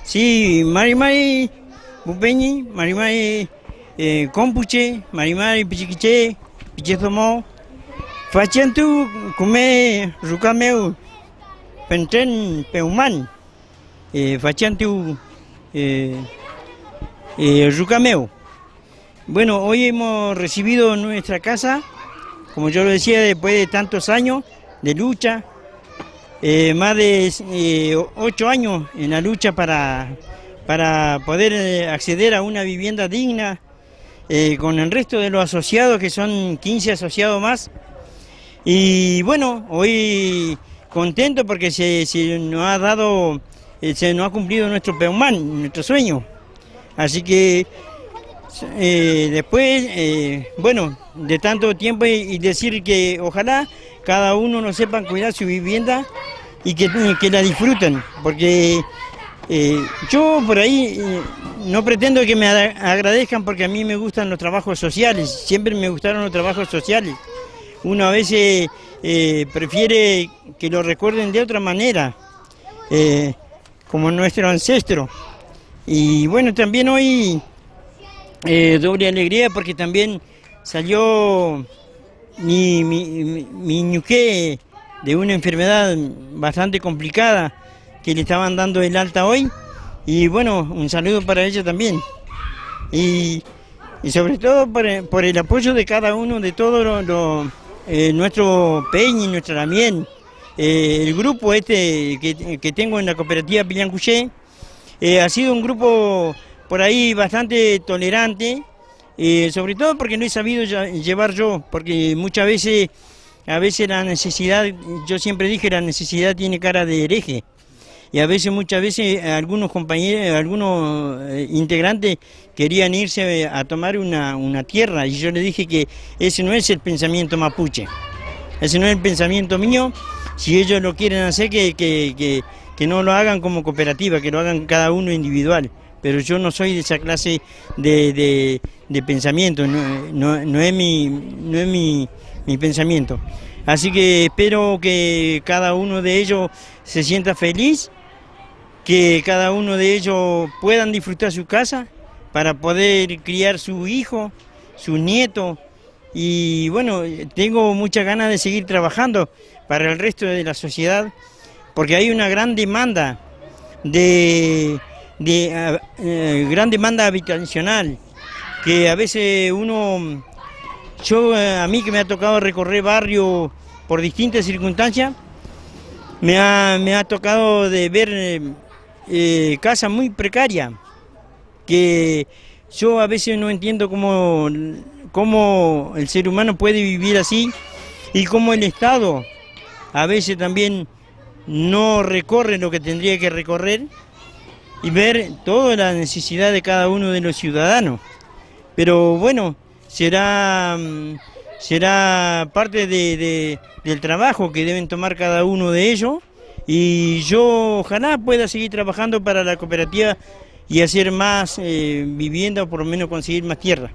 Sí, Mari Bupeñi, Mari Compuche, Mari Pichiquiche, Pichezomo, Fachentu, Kume, Rucameu, Penten, Peuman, Fachentu, Rucameu. Bueno, hoy hemos recibido en nuestra casa, como yo lo decía, después de tantos años de lucha, más de 8 años en la lucha para poder acceder a una vivienda digna, con el resto de los asociados, que son 15 asociados más. Y bueno, hoy contento porque se nos ha dado, se nos ha cumplido nuestro peumán, nuestro sueño. Así que después, bueno, de tanto tiempo y decir que ojalá cada uno no sepan cuidar su vivienda y que la disfruten, porque yo por ahí no pretendo que me agradezcan, porque a mí me gustan los trabajos sociales, siempre me gustaron los trabajos sociales. Uno a veces prefiere que lo recuerden de otra manera, como nuestro ancestro. Y bueno, también hoy doble alegría porque también salió mi ñuqué de una enfermedad bastante complicada que le estaban dando el alta hoy, y bueno, un saludo para ella también, y sobre todo por el apoyo de cada uno, de todo nuestro Peñi, nuestra Lamien, el grupo que tengo en la cooperativa Pillancuché, ha sido un grupo por ahí bastante tolerante, sobre todo porque no he sabido llevar yo, porque muchas veces, a veces la necesidad, yo siempre dije, la necesidad tiene cara de hereje, y muchas veces algunos compañeros, algunos integrantes querían irse a tomar una tierra, y yo les dije que ese no es el pensamiento mapuche, ese no es el pensamiento mío. Si ellos lo quieren hacer, que no lo hagan como cooperativa, que lo hagan cada uno individual. Pero yo no soy de esa clase de pensamiento, no es mi pensamiento. Así que espero que cada uno de ellos se sienta feliz, que cada uno de ellos puedan disfrutar su casa para poder criar su hijo, su nieto. Y bueno, tengo muchas ganas de seguir trabajando para el resto de la sociedad, porque hay una gran demanda gran demanda habitacional, que a veces a mí que me ha tocado recorrer barrio por distintas circunstancias, me ha tocado de ver casas muy precarias, que yo a veces no entiendo cómo el ser humano puede vivir así, y cómo el Estado a veces también no recorre lo que tendría que recorrer, y ver toda la necesidad de cada uno de los ciudadanos. Pero bueno, será parte del trabajo que deben tomar cada uno de ellos, y yo ojalá pueda seguir trabajando para la cooperativa y hacer más vivienda, o por lo menos conseguir más tierra.